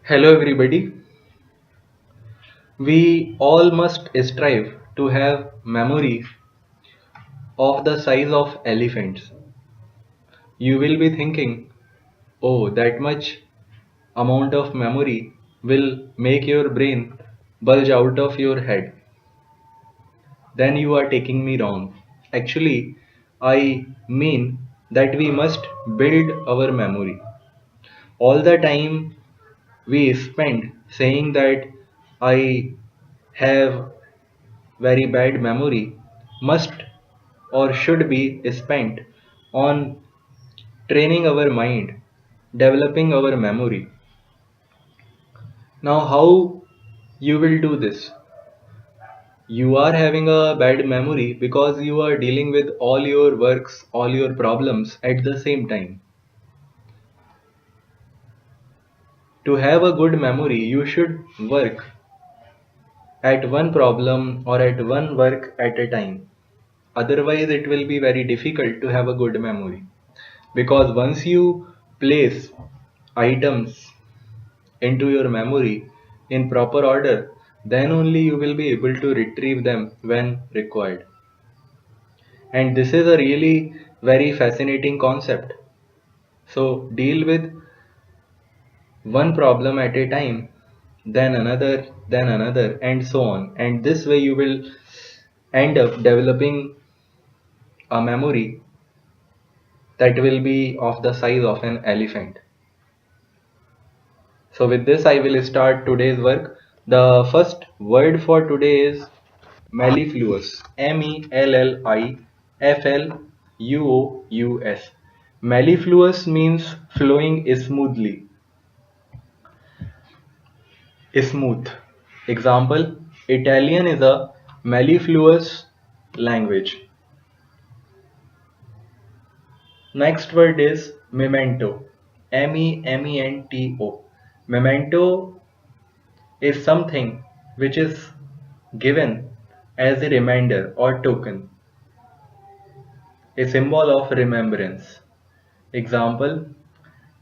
Hello, everybody. We all must strive to have memories of the size of elephants. You will be thinking, oh, that much amount of memory will make your brain bulge out of your head. Then you are taking me wrong. Actually, I mean that we must build our memory. All the time we spend saying that I have very bad memory must or should be spent on training our mind, developing our memory. Now, how you will do this? You are having a bad memory because you are dealing with all your works, all your problems at the same time. To have a good memory, you should work at one problem or at one work at a time. Otherwise, it will be very difficult to have a good memory. Because once you place items into your memory in proper order, then only you will be able to retrieve them when required. And this is a really very fascinating concept. So deal with one problem at a time, then another, and so on. And this way you will end up developing a memory that will be of the size of an elephant. So with this, I will start today's work. The first word for today is mellifluous. Mellifluous. Mellifluous means flowing smoothly. Smooth. Example: Italian is a mellifluous language. Next word is memento. Memento. Memento is something which is given as a reminder or token, a symbol of remembrance. Example: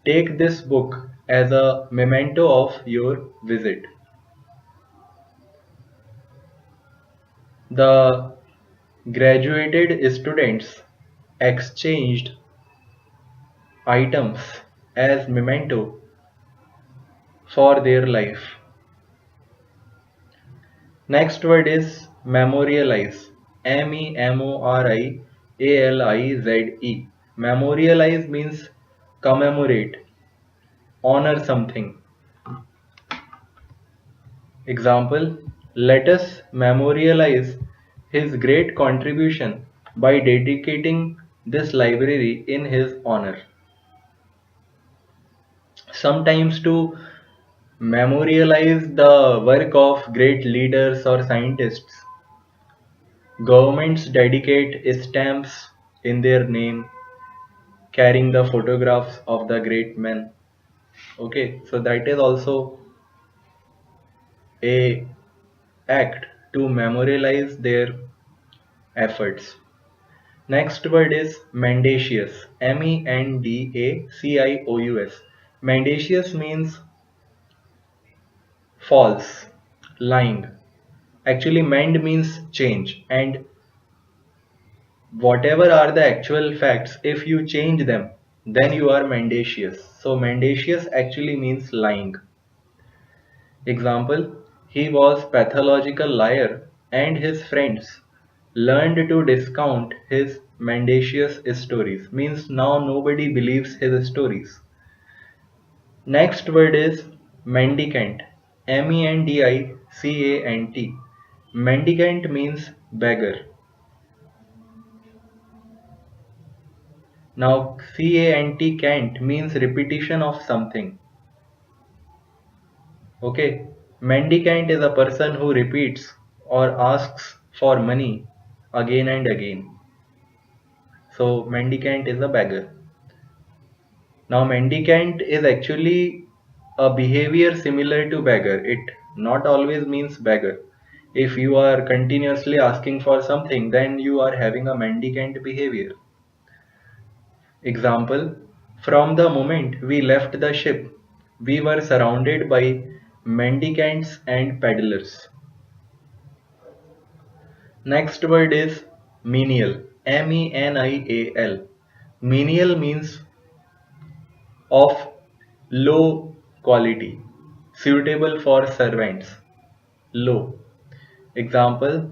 take this book as a memento of your visit. The graduated students exchanged items as memento for their life. Next word is memorialize. Memorialize. Memorialize means commemorate, honor something. Example: let us memorialize his great contribution by dedicating this library in his honor. Sometimes to memorialize the work of great leaders or scientists, governments dedicate stamps in their name carrying the photographs of the great men. Okay, so that is also a act to memorialize their efforts. Next word is mendacious. Mendacious. Mendacious means false, lying. Actually, mend means change, and whatever are the actual facts, if you change them, then you are mendacious. So, mendacious actually means lying. Example: he was pathological liar and his friends learned to discount his mendacious stories. Means now nobody believes his stories. Next word is mendicant. Mendicant. Mendicant means beggar. Now cant means repetition of something. Okay. Mendicant is a person who repeats or asks for money again and again. So mendicant is a beggar. Now mendicant is actually a behavior similar to beggar. It not always means beggar. If you are continuously asking for something, then you are having a mendicant behavior. Example: from the moment we left the ship, We were surrounded by mendicants and peddlers. Next word is menial. Menial. Menial means of low quality, suitable for servants. Low. Example: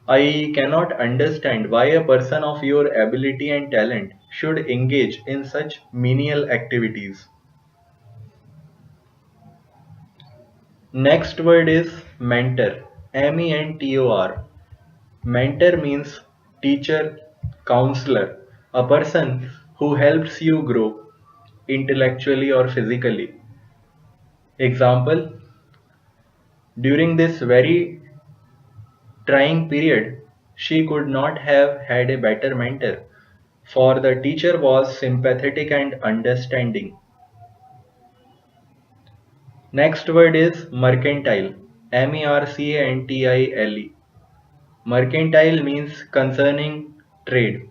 I cannot understand why a person of your ability and talent should engage in such menial activities. Next word is mentor. Mentor. Mentor means teacher, counselor, a person who helps you grow intellectually or physically. Example: during this very trying period, she could not have had a better mentor, for the teacher was sympathetic and understanding. Next word is mercantile. Mercantile. Mercantile means concerning trade.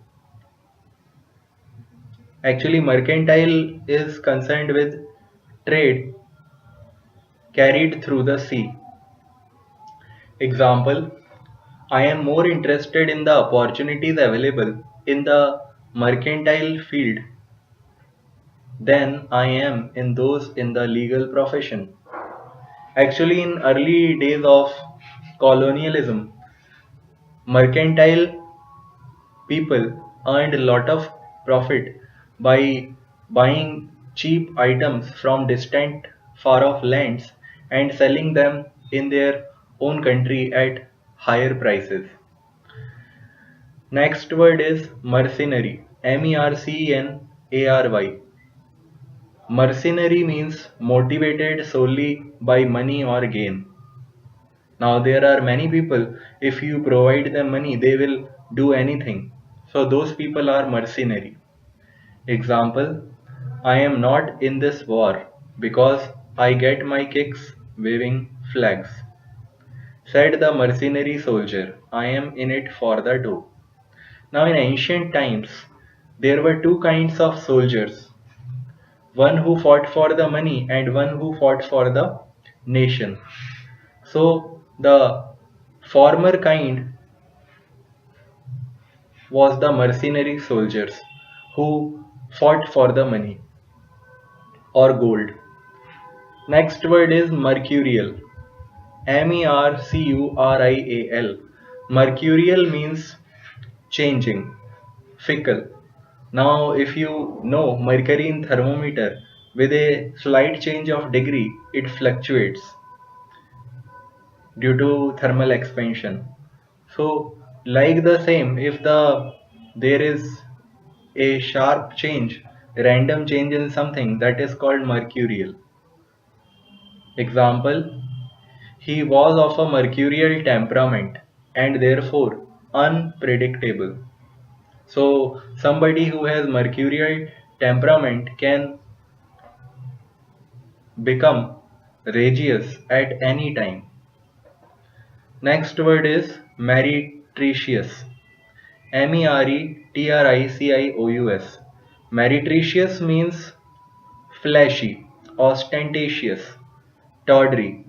Actually, mercantile is concerned with trade carried through the sea. Example: I am more interested in the opportunities available in the mercantile field than I am in those in the legal profession. Actually, in early days of colonialism, mercantile people earned a lot of profit by buying cheap items from distant, far off lands and selling them in their own country at higher prices. Next word is mercenary. Mercenary. Mercenary means motivated solely by money or gain. Now there are many people, if you provide them money, they will do anything. So those people are mercenary. Example: I am not in this war because I get my kicks waving flags. Said the mercenary soldier, I am in it for the dough. Now in ancient times, there were two kinds of soldiers, one who fought for the money and one who fought for the nation. So the former kind was the mercenary soldiers who fought for the money or gold. Next word is mercurial. Mercurial. Mercurial means changing, fickle. Now, if you know mercury in thermometer, with a slight change of degree, it fluctuates due to thermal expansion. So, like the same, if there is a sharp change, random change in something, that is called mercurial. Example: he was of a mercurial temperament and therefore unpredictable. So somebody who has mercurial temperament can become rageous at any time. Next word is meretricious. Meretricious. Meretricious means flashy, ostentatious, tawdry.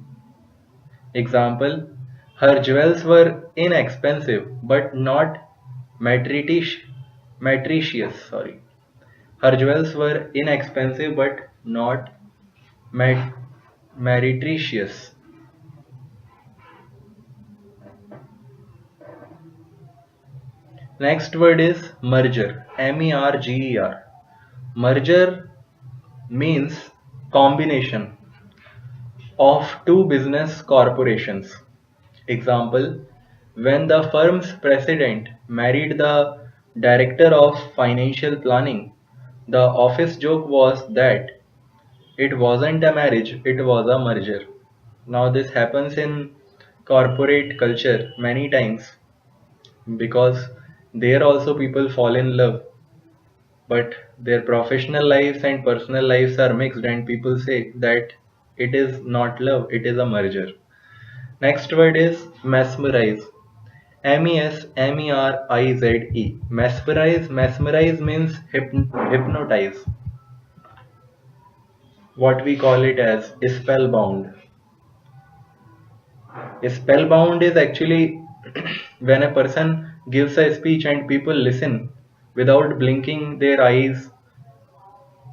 Example: her jewels were inexpensive but not meretricious. Sorry. Her jewels were inexpensive but not met- meretricious. Next word is merger. Merger. Merger means combination of two business corporations. Example: when the firm's president married the director of financial planning, the office joke was that it wasn't a marriage, it was a merger. Now, this happens in corporate culture many times because there also people fall in love, but their professional lives and personal lives are mixed, and people say that it is not love, it is a merger. Next word is mesmerize. Mesmerize. Mesmerize means hypnotize. what we call it as spellbound. Spellbound is actually when a person gives a speech and people listen without blinking their eyes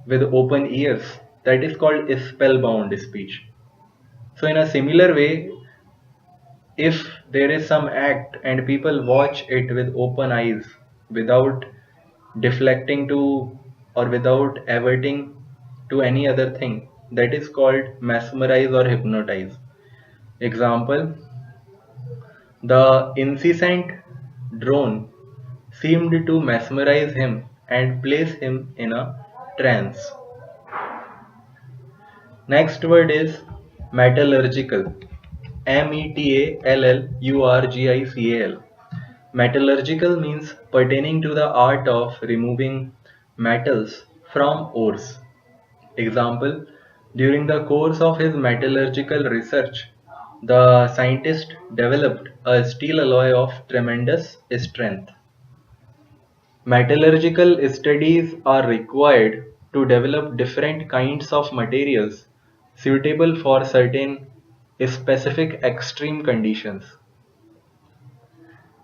with open ears. That is called spellbound speech. So, in a similar way, if there is some act and people watch it with open eyes without deflecting to or without averting to any other thing, that is called mesmerize or hypnotize. Example: the incessant drone seemed to mesmerize him and place him in a trance. Next word is metallurgical. Metallurgical. Metallurgical means pertaining to the art of removing metals from ores. Example: during the course of his metallurgical research, the scientist developed a steel alloy of tremendous strength. Metallurgical studies are required to develop different kinds of materials suitable for certain specific extreme conditions.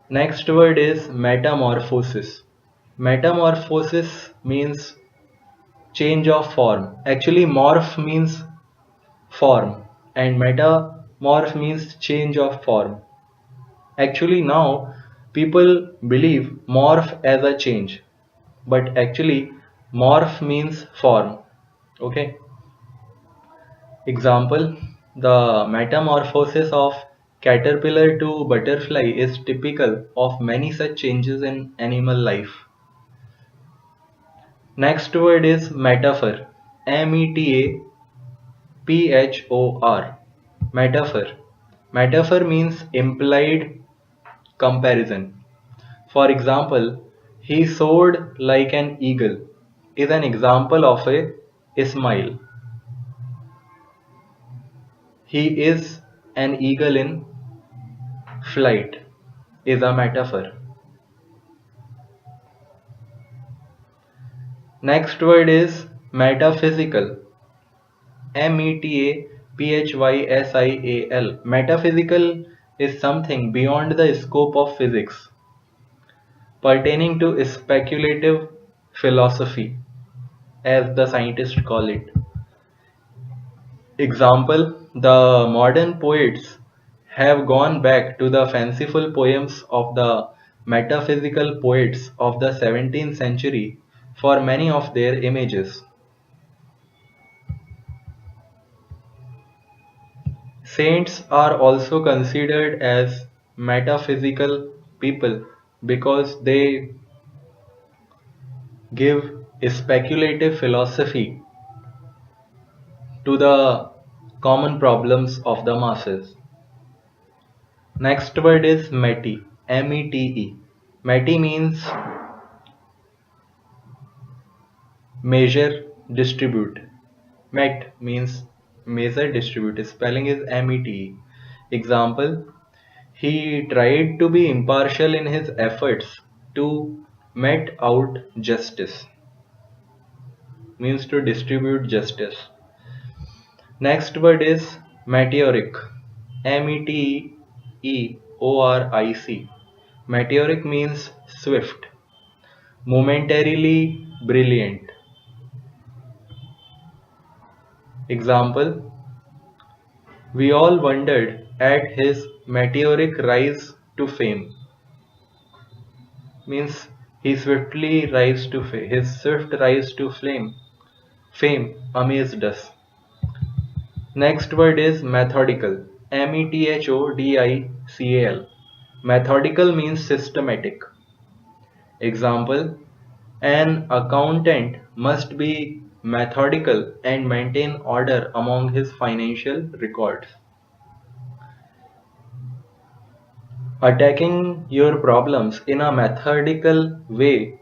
Next word is metamorphosis. Metamorphosis means change of form. Actually, morph means form and metamorph means change of form. Actually, now people believe morph as a change, but actually morph means form. Okay. Example: the metamorphosis of caterpillar to butterfly is typical of many such changes in animal life. Next word is metaphor. Metaphor. Metaphor. Metaphor means implied comparison. For example, he soared like an eagle is an example of a smile. He is an eagle in flight is a metaphor. Next word is metaphysical. Metaphysical. Metaphysical is something beyond the scope of physics, pertaining to speculative philosophy, as the scientists call it. Example: the modern poets have gone back to the fanciful poems of the metaphysical poets of the 17th century for many of their images. Saints are also considered as metaphysical people because they give speculative philosophy to the common problems of the masses. Next word is METI. METE. METI means measure, distribute. MET means measure, distribute. Spelling is METE. Example: he tried to be impartial in his efforts to met out justice. Means to distribute justice. Next word is meteoric. Meteoric. Meteoric means swift, momentarily brilliant. Example: we all wondered at his meteoric rise to fame. Means he swiftly rise to his swift rise to flame. Fame amazed us. Next word is methodical. Methodicial. Methodical means systematic. Example: an accountant must be methodical and maintain order among his financial records. Attacking your problems in a methodical way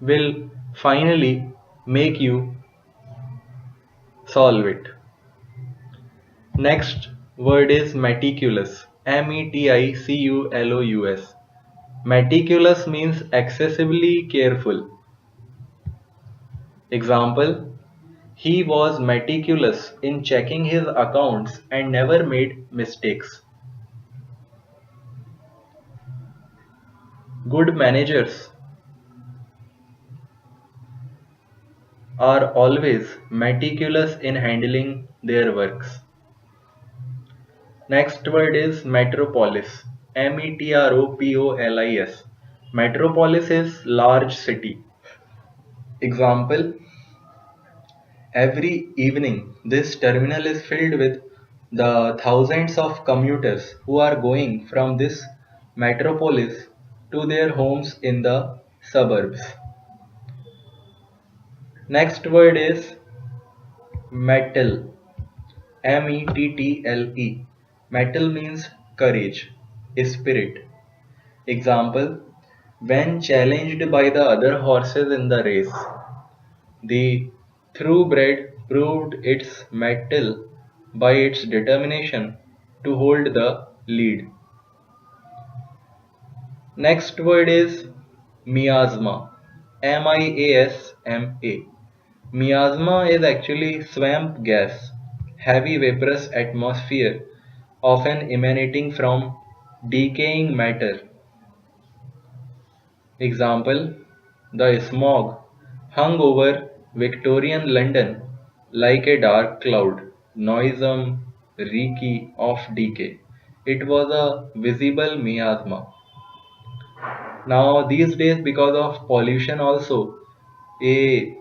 will finally make you solve it. Next word is meticulous. Meticulous. Meticulous means excessively careful. Example: He was meticulous in checking his accounts and never made mistakes. Good managers are always meticulous in handling their works. Next word is metropolis. Metropolis. Metropolis is large city. Example, every evening this terminal is filled with the thousands of commuters who are going from this metropolis to their homes in the suburbs. Next word is metal. Mettle. Metal means courage, spirit. Example, when challenged by the other horses in the race, the thoroughbred proved its mettle by its determination to hold the lead. Next word is miasma. Miasma. Miasma is actually swamp gas, heavy vaporous atmosphere, often emanating from decaying matter. Example, the smog hung over Victorian London like a dark cloud, noisome, reeky of decay. It was a visible miasma. Now, these days, because of pollution, also, a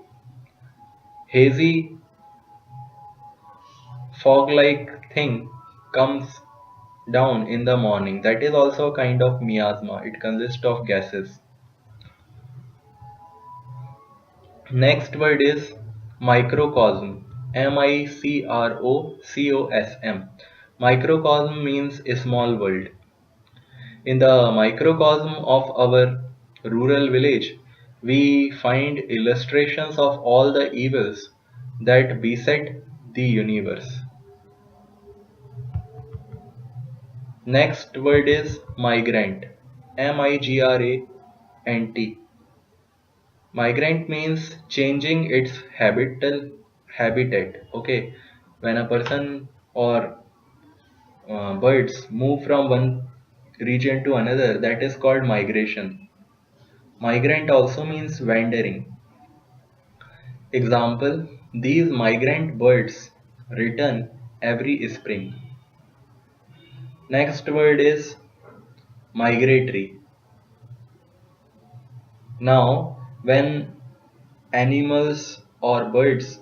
hazy fog like thing comes down in the morning. That is also a kind of miasma. It consists of gases. Next word is microcosm. Microcosm. Microcosm means a small world. In the microcosm of our rural village, we find illustrations of all the evils that beset the universe. Next word is migrant. Migrant. Migrant means changing its habitat. Okay, when a person or birds move from one region to another, that is called migration. Migrant also means wandering. Example, these migrant birds return every spring. Next word is migratory. Now, when animals or birds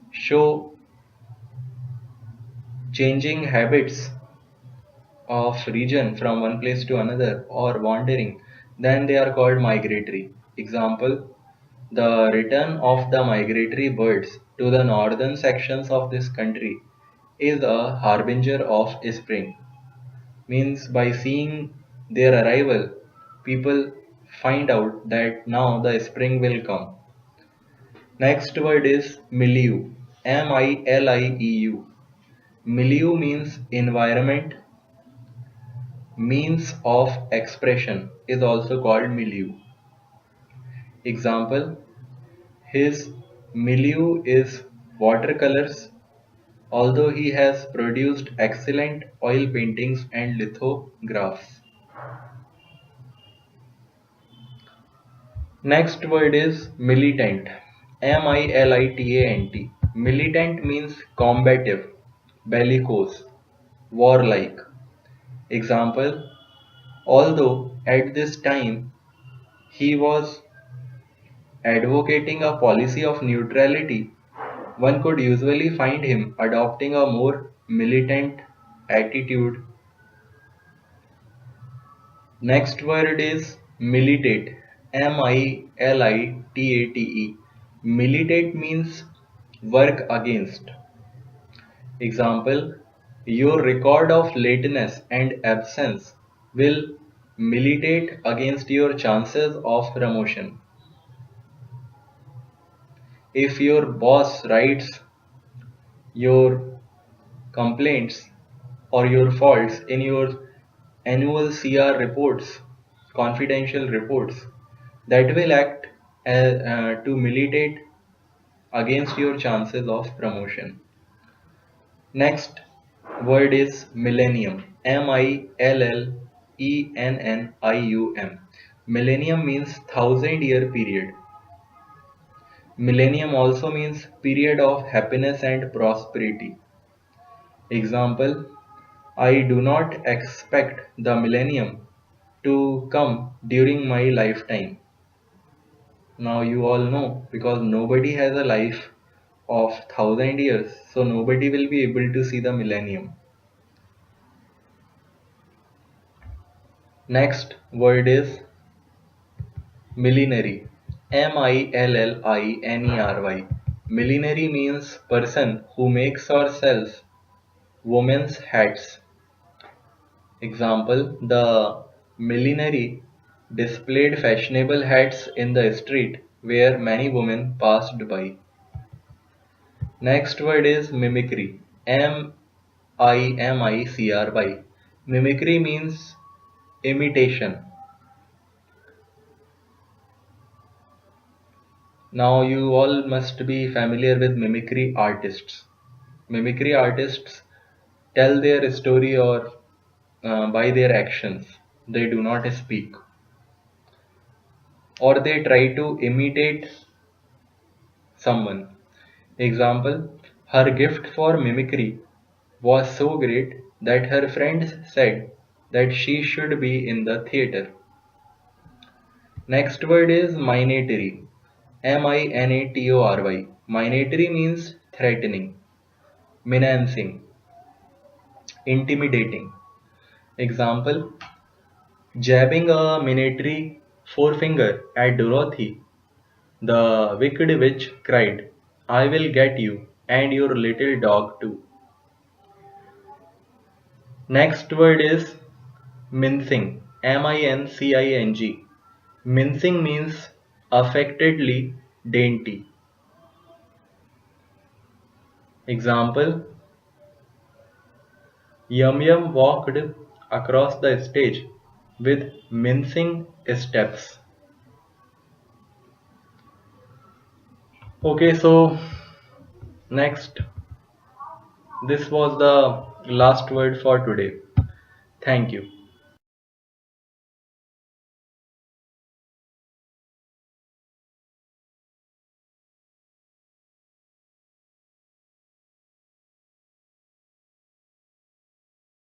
show changing habits of region from one place to another or wandering, then they are called migratory. Example, the return of the migratory birds to the northern sections of this country is a harbinger of spring. Means by seeing their arrival, people find out that now the spring will come. Next word is milieu. Milieu. Milieu means environment, means of expression is also called milieu. Example, his milieu is watercolors, although he has produced excellent oil paintings and lithographs. Next word is militant. Militant. Militant means combative, bellicose, warlike. Example, although at this time he was advocating a policy of neutrality, one could usually find him adopting a more militant attitude. Next word is militate. Militate. Militate means work against. Example, your record of lateness and absence will militate against your chances of promotion. If your boss writes your complaints or your faults in your annual CR reports, confidential reports, that will act as, to militate against your chances of promotion. Next word is millennium. Millennium. Millennium means 1,000 year period. Millennium also means period of happiness and prosperity. Example, I do not expect the millennium to come during my lifetime. Now you all know, because nobody has a life of 1,000 years, so nobody will be able to see the millennium. Next word is millenary. Millinery. Millenary means person who makes or sells women's hats. Example, the millinery displayed fashionable hats in the street where many women passed by. Next word is mimicry. Mimicry. Mimicry means imitation. Now you all must be familiar with mimicry artists. Mimicry artists tell their story or by their actions. They do not speak. Or they try to imitate someone. Example, her gift for mimicry was so great that her friends said that she should be in the theater. Next word is minatory. Minatory. Minatory means threatening, menacing, intimidating. Example, jabbing a minatory forefinger at Dorothy, the wicked witch cried, I will get you and your little dog too. Next word is mincing. Mincing. Mincing means affectedly dainty. Example, Yum Yum walked across the stage with mincing steps. Okay, so next, this was the last word for today. Thank you.